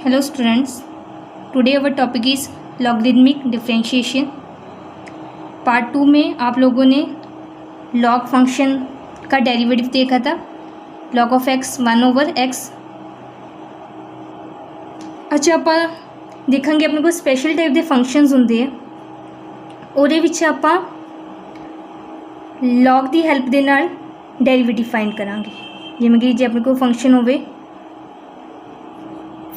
Hello students, today our topic is logarithmic differentiation. Part 2 में आप लोगों ने log फंक्शन का डेरिवेटिव देखा था, log of x 1/x। अच्छा ਆਪਾਂ ਦੇਖਾਂਗੇ ਆਪਣੇ ਕੋਲ ਸਪੈਸ਼ਲ ਟਾਈਪ ਦੇ ਫੰਕਸ਼ਨਸ ਹੁੰਦੇ ਆ, ਉਹਦੇ ਵਿੱਚ ਆਪਾਂ log ਦੀ ਹੈਲਪ ਦੇ ਨਾਲ ਡੈਰੀਵੇਟਿਵ ਫਾਈਂਡ ਕਰਾਂਗੇ। ਜਿਵੇਂ ਕਿ ਜੇ ਆਪਣੇ ਕੋਲ ਫੰਕਸ਼ਨ ਹੋਵੇ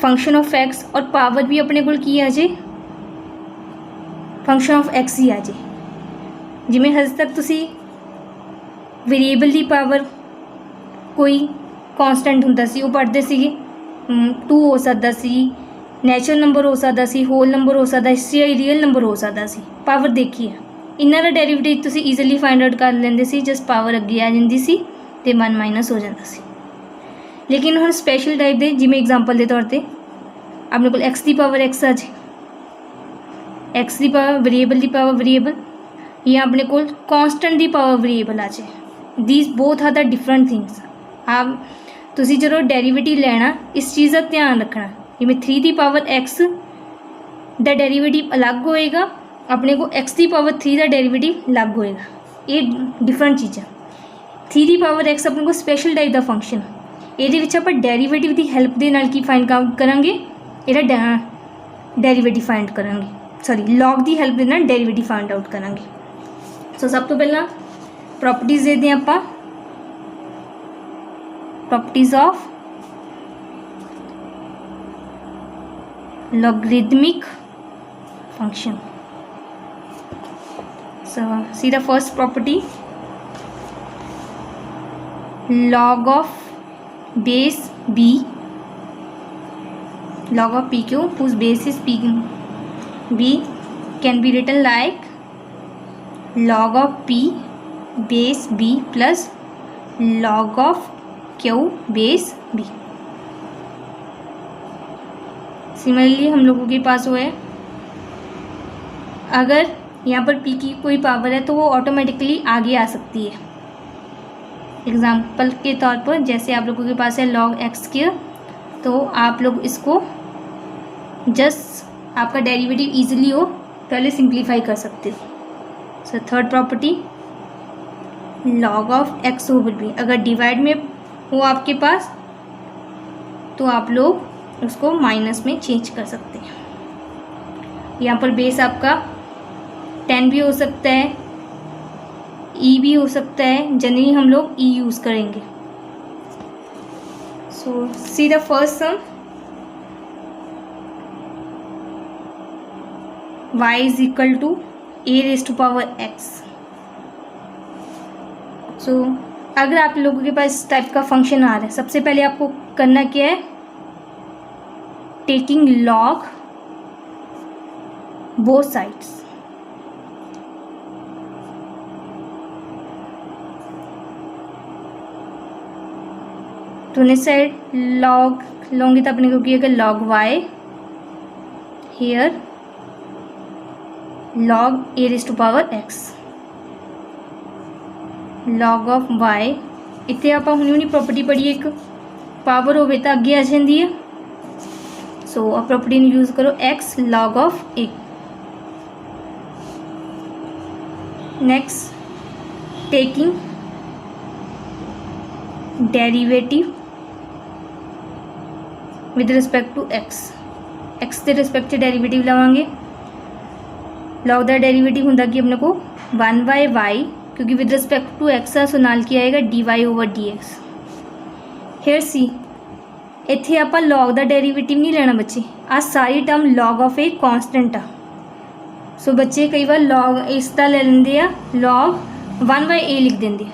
फंक्शन ऑफ एक्स और पावर भी अपने को की आ जाए फंक्शन ऑफ एक्स ही आ जाए। जिमें हज तक तुसी वेरिएबल की पावर कोई कॉन्सटेंट हुंदा सी, वो पढ़ते सीगे 2 हो सकता सी, नैचुरल नंबर हो सकता सी, होल नंबर हो सकता सी, रियल नंबर हो सकता सी। पावर देखी है, इन्हों का डेरिवेटिव तुसी ईजिली फाइंड आउट कर लेंदे सी, जस्ट पावर अगे आ जाती सी ते 1 माइनस हो जाता सी। लेकिन हम स्पैशल टाइप के जिमें एग्जाम्पल के तौर पर अपने को एक्स की पावर एक्स आ जाए, एक्स की पावर वेरिएबल की पावर वेरिएबल, या अपने को कॉन्सटेंट की पावर वेरिएबल आ जाए। These both are the different things. आप तुसी जो डेरिवेटिव लेना इस चीज़ का ध्यान रखना, जिमें 3 की पावर एक्स का डेरिवेटिव अलग होएगा, अपने को एक्स की पावर 3 का डेरिवेटिव अलग होएगा। ये डिफरेंट चीज़ा। 3 की पावर एक्स अपने को स्पैशल टाइप का फंक्शन, ये आप डेरिवेटिव की हेल्प के नाल की फाइंड आउट करांगे, ਇਹਦਾ डेरिवेटिव फाइंड करांगे, सॉरी लॉग की हेल्प के नाल डेरिवेटिव फाइंड आउट करांगे। सो सब तो पहला प्रॉपर्टीज देखते हैं आप, properties of logarithmic function. So see the first property, log of base b, log of pq whose base is b can be written like log of p base b plus log of q base b। Similarly हम लोगों के पास वो है, अगर यहाँ पर p की कोई पावर है तो वो ऑटोमेटिकली आगे आ सकती है। एग्जाम्पल के तौर पर जैसे आप लोगों के पास है log x स्क्वायर, तो आप लोग इसको जस्ट आपका डेरिवेटिव इजीली हो पहले सिंप्लीफाई कर सकते हो। So third property, log of x over b, अगर डिवाइड में हो आपके पास तो आप लोग उसको माइनस में चेंज कर सकते हैं। यहाँ पर बेस आपका 10 भी हो सकता है, ई भी हो सकता है, जनरली हम लोग ई यूज़ करेंगे। So see the first sum, y is equal to a raise to power x। So अगर आप लोगों के पास इस टाइप का फंक्शन आ रहा है, सबसे पहले आपको करना क्या है, टेकिंग log बोथ साइड्स। दोनों साइड log लोगे तो अपने को किया log y, here log a raise to power x, log of y। इतने आप हुणी प्रॉपर्टी पढ़ी, एक पावर होवे तो अगे आ जाती है। सो आ प्रॉपर्टी यूज करो, x log of a। Next taking derivative with respect to x, x के रिस्पेक्ट से डेरिवेटिव लवांगे। लॉग का डेरिवेटिव होंगे कि अपने को 1/y, क्योंकि विद रिस्पेक्ट टू x आ, सो नाल की आएगा dy ओवर dx। हेयर सी इत्थे आप लॉग का डेरिवेटिव नहीं लेना बच्चे, आ सारी term log of a constant आ। सो बच्चे कई बार लॉग इसका ले लेंगे आ, लॉग 1/a लिख देंगे,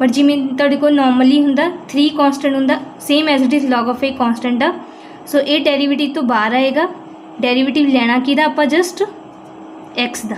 बट जिमें तुहाडे कोल नॉर्मली हुंदा 3 कॉन्सटेंट हुंदा, same as it is log of a constant आ। सो ये डेरिवेटिव तो बाहर आएगा, डेरिवेटिव लेना किहदा आपां जस्ट x दा।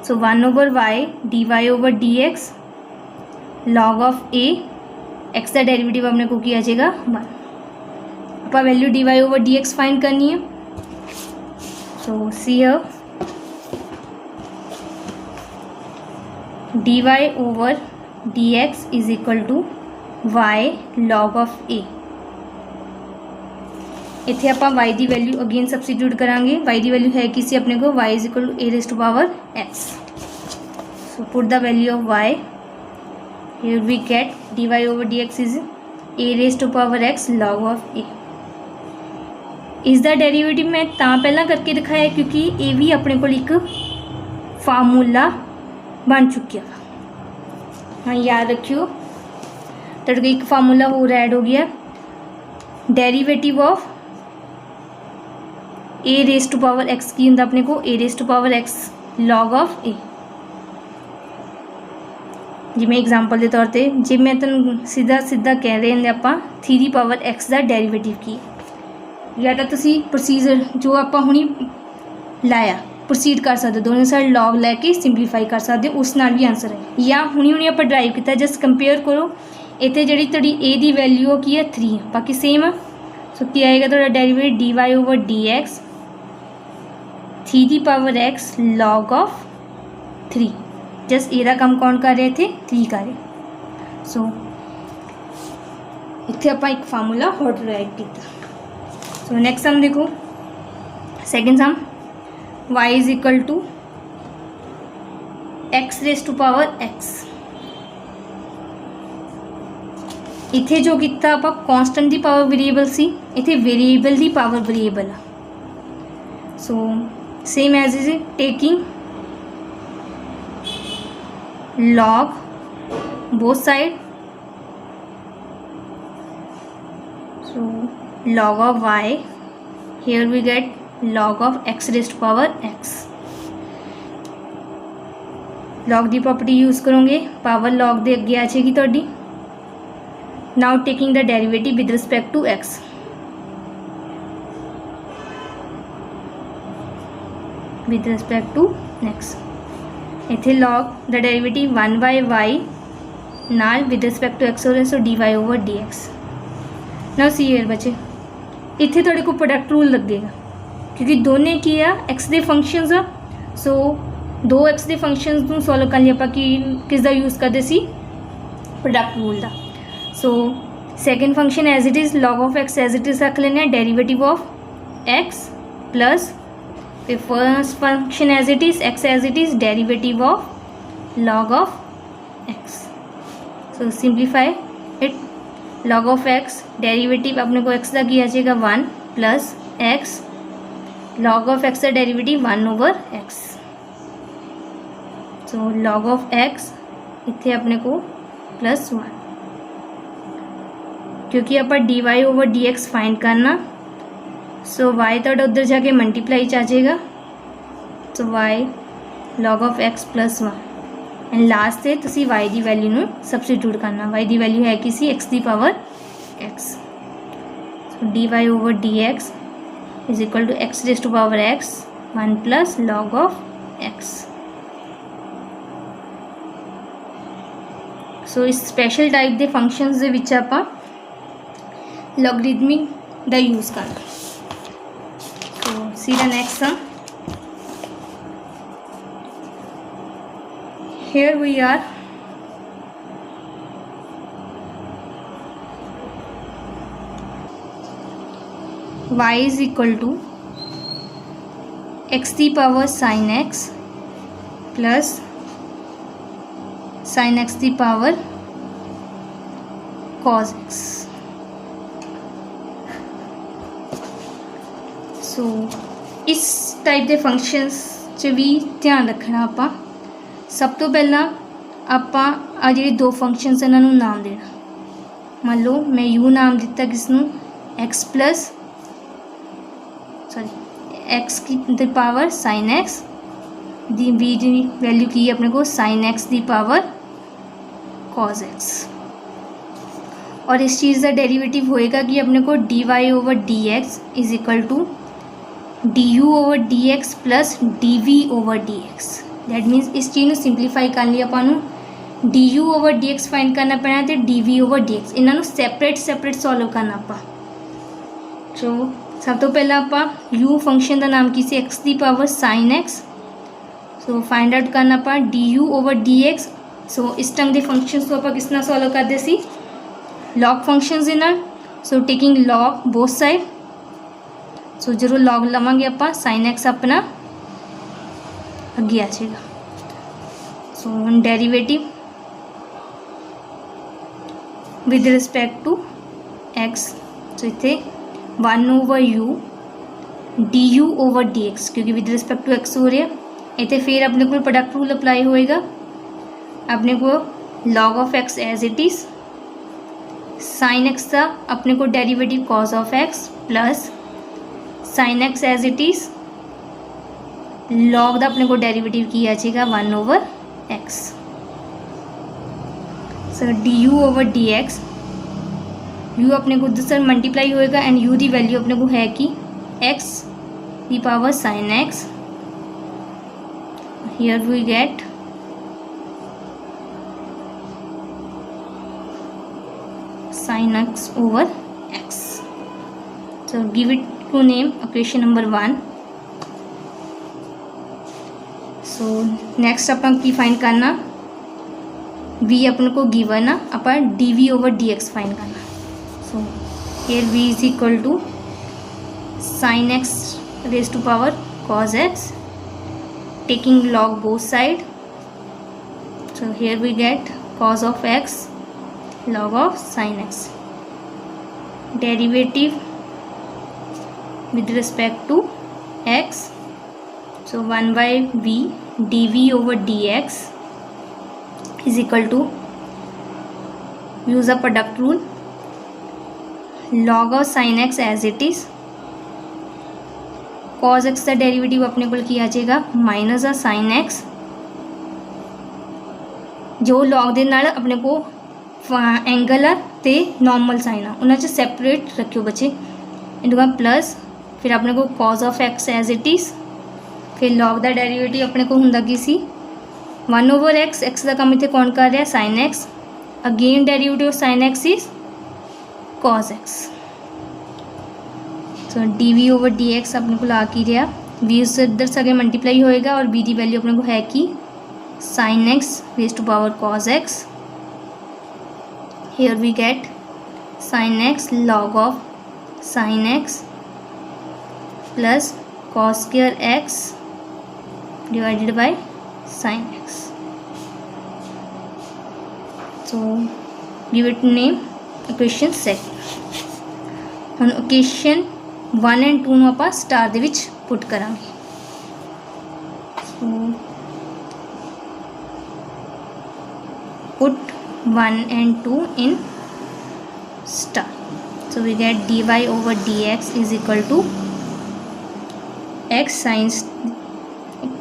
So 1/y dy over dx log of a, x का डेरिवेटिव अपने को किया जाएगा 1। आप value dy over dx find करनी है। So see here dy over dx is equal to y log of a। इत्थे आपां y की वैल्यू अगेन सबस्टिट्यूट करांगे। y की वैल्यू है कि सी अपने को y is equal to a raise to power x। So put the value of y, here we get dy over dx is a raise to power x log of a। इसका derivative मैं तां पहला करके दिखाया क्योंकि ये भी अपने को एक फार्मूला बन चुकिया। हाँ याद रखियो, तो एक फार्मूला और ऐड हो गया, derivative of a raise to power x की होंगे अपने को, a raise to power x log of a. जिमें एग्जाम्पल के तौर पर जे मैं तुम सीधा सीधा कह रहे हैं आप 3 पावर एक्स का डेरीवेटिव की, या तो तुसी प्रोसीजर जो आप हुणी लाया प्रोसीड कर सकते, दोनों साइड लॉग लैके सिंपलीफाई कर सकते, उस नाल भी आंसर है। या हुणी आप ड्राइव किया, जस्ट कंपेयर करो, इतने जी थोड़ी ए की वैल्यू की है 3, बाकी सेम है। सो क्या आएगा थोड़ा derivative D Y over D X 3 power x log of 3, just ए काम कौन कर रहे थे 3 कर रहे। सो इतने आप एक फार्मूला और ड्राइव किया। सो नेक्स्ट सम देखो, second sum y is equal to x raise to power x। इत्थे जो किया आप कॉन्स्टेंट की पावर वेरीएबल सी, इत्थे वेरीएबल की power variable. So same as is taking log both side, so log of y, here we get log of x raised to power x। log की property use करोगे, power log दे अगे आ जाएगी थोड़ी। Now taking the derivative with respect to x, with respect to x, इत्थे log the derivative 1/y नाल with respect to x हो रहा है, so dy over dx। Now see here बच्चे, इत्थे थोड़े को प्रोडक्ट रूल लगेगा क्योंकि दोने की है एक्स के फंक्शनस आ। सो 2 एक्स के फंक्शनस को सॉल्व करने आप किसका यूज़ करते सी, प्रोडक्ट रूल का। So second function as it is log of x as it is रख लेने, डेरीवेटिव ऑफ एक्स प्लस फिर first function as it is x as it is derivative of log of x. So simplify it, log of x derivative अपने को x का किया जाएगा 1 plus x log of x का derivative 1 over x. So log of x इतने अपने को plus 1, क्योंकि आप d Y over D x find करना। सो वाई तो उधर जाके मल्टीप्लाई आ जाएगा, so y log of x plus 1 and last से तुसी वाई की वैल्यू में सबस्टिट्यूट करना। वाई की वैल्यू है कि सी एक्स की power x. So d Y over D x is equal to x raise to power x 1 plus log of x. So इस स्पेशल टाइप के फंक्शनस दे विच आपां लॉगरिथमिक दा यूज़ करना। So see the next sum, here we are y is equal to x की power sin x plus sin x की power cos x। सो इस टाइप के फंक्शनस च भी ध्यान रखना आपां। सब तो पहला आपां आ जिहड़े 2 फंक्शनस इन्हों नाम देना। मान लो मैं u नाम दिता किसनों x प्लस सॉरी x की पावर sin x दी v की वैल्यू की अपने को sin x की पावर cos x। और इस चीज़ का डेरिवेटिव होएगा कि अपने को d Y over D x is equal to d u over D x plus d v over D x. That means इस चीज़ को सिंपलीफाई कर लिया अपन d u over D x find करना पैना तो d v over D x इन्हों सैपरेट सॉल्व करना आप। सो सब तो पहला आप यू फंक्शन का नाम की एक्स की power sine x. So find out करना आप d u over D x. So इस ढंग के फंक्शनस को आप किस तरह सॉल्व करते सी लॉग फंक्शनस इन्हों। So taking log both side so जो लॉग लवांगे आप साइन एक्स अपना अगे आ जाएगा। सो हम derivative with respect to x, so इतने 1/u du/dx क्योंकि विद रिस्पैक्ट टू एक्स हो रहा है। इतने फिर अपने को प्रोडक्ट रूल अप्लाई होएगा, अपने को log of x as it is, sine X का अपने को derivative cos of x plus sine X as it is, log का अपने को डेरिवेटिव की आ जाएगा 1/x। सो du/dx, u अपने को दूसरा मल्टीप्लाई होएगा एंड u की वैल्यू अपने को है कि x की power sine x, here we get sin x over x. So give it to name equation number 1. So next अपन की फाइंड करना v अपन को गिवन है, अपन dv/dx फाइंड करना। So here v is equal to sin x raised to power cos x, taking log both side. So here we get cos of x log of sin x, derivative with respect to x, so 1/v dv/dx is equal to, use a product rule, log of sin x as it is, cos x का derivative अपने को किया जाएगा minus ah sin x, जो log ਦੇ ਨਾਲ अपने को एंगल आ ते नॉर्मल साइन आ उन्हें सैपरेट रखियो बच्चे, इनका प्लस फिर अपने को cos of x as it is, फिर लॉग का डेरिवेटिव अपने को होंगे कि सी 1/x, एक्स का काम इतने कौन कर रहा है sine x, again derivative sine x is cos x. So dv/dx अपने को ला की रहा v उससे इधर सगे मल्टीप्लाई होएगा और v की वैल्यू अपने को है कि sine x raise to power cos x, here we get sin x log of sin x plus cos square x divided by sin x. So give it name equation second. ਹੁਣ equation 1 and 2 ਨੂੰ ਆਪਾਂ star ਦੇ ਵਿੱਚ ਪੁੱਟ ਕਰਾਂਗੇ। So put 1 and 2 in star, so we get dy/dx is equal to x sin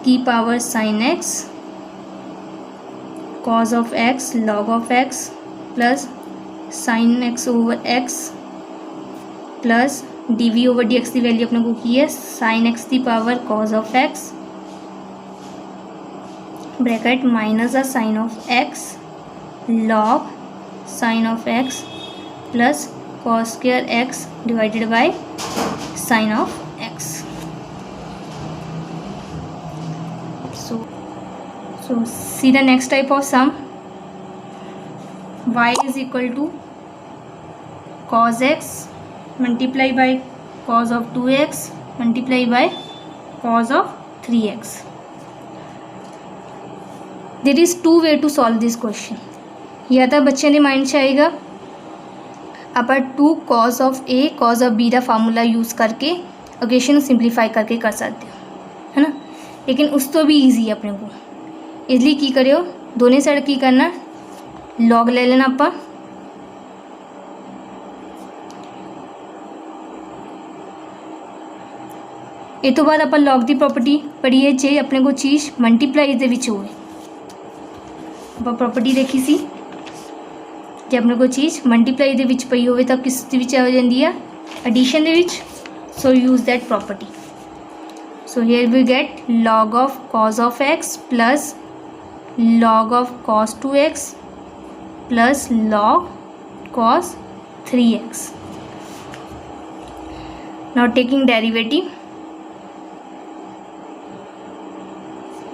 की power sin x cos of x log of x plus sin x over x plus dv/dx की value अपने को की है sin x की power cos of x bracket minus ah sin of x log sin of x plus cos square x divided by sin of x. So see the next type of sum, y is equal to cos x multiply by cos of 2x multiply by cos of 3x. There is two way to solve this question. या तो बच्चे के mind से आएगा आप 2 cos of a cos of b का formula use करके equation simplify करके कर सकते हो, है ना। लेकिन उस तो भी ईजी है अपने को, इसलिए की करो दोनों साइड की करना लॉग ले लेना आप, इस तो बाद आप लॉग की प्रॉपर्टी पढ़ी है जे अपने को चीज़ मल्टीप्लाई दे विच होए, आप प्रॉपर्टी देखी सी जे अपने को चीज़ मल्टीप्लाई दे विच पई होवे तो किस दे विच आ जांदी है एडिशन दे विच, so use that property. So here we get log of cos of x plus log of cos 2x plus log cos 3x. Now taking derivative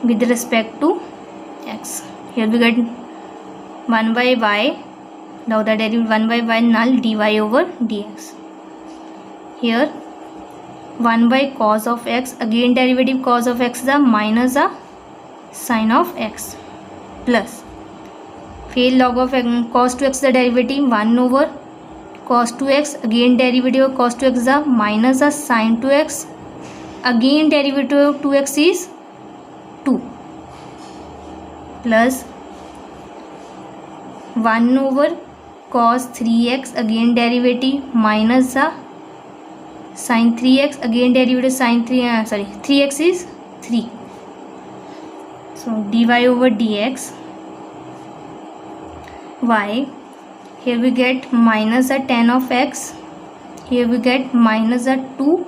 with respect to x, here we get 1/y, now the derivative 1/y null dy/dx. Here 1 by cos of x, again derivative cos of x is a minus a sin of x, plus फिर log of cos 2x the derivative 1 over cos 2x, again derivative of cos 2x is a minus a sin 2x, again derivative of 2x is 2, plus 1 over cos 3x, again derivative minus a sin 3x, again derivative sin 3x is 3. So dy over dx y, here we get minus a tan of x, here we get minus a 2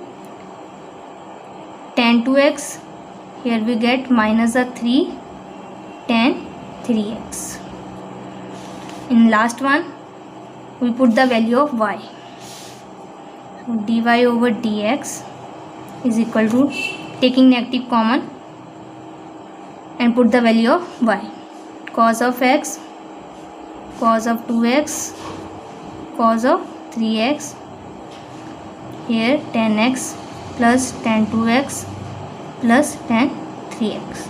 tan 2x, here we get minus a 3 tan 3x. In last one we put the value of y. So dy over dx is equal to, taking negative common and put the value of y, cos of x, cos of 2x, cos of 3x, here tan x plus tan 2x plus tan 3x.